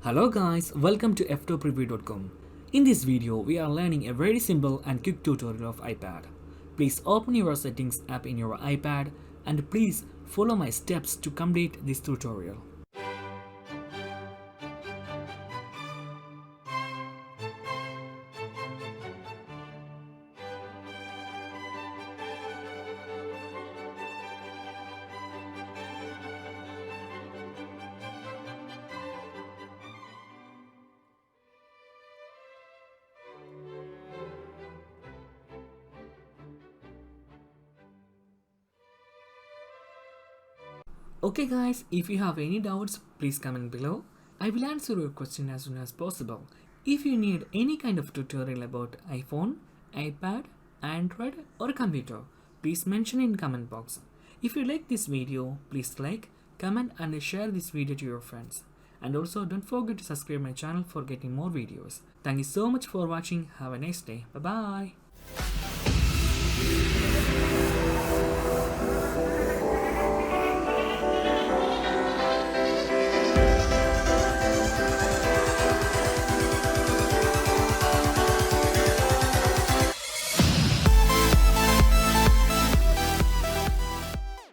Hello guys, welcome to Ftopreview.com. In this video, we are learning a very simple and quick tutorial of iPad. Please open your settings app in your iPad and please follow my steps to complete this tutorial. Okay guys, if you have any doubts, please comment below. I will answer your question as soon as possible. If you need any kind of tutorial about iPhone, iPad, Android or computer, please mention in comment box. If you like this video, please like, comment and share this video to your friends. And also don't forget to subscribe my channel for getting more videos. Thank you so much for watching. Have a nice day. Bye bye.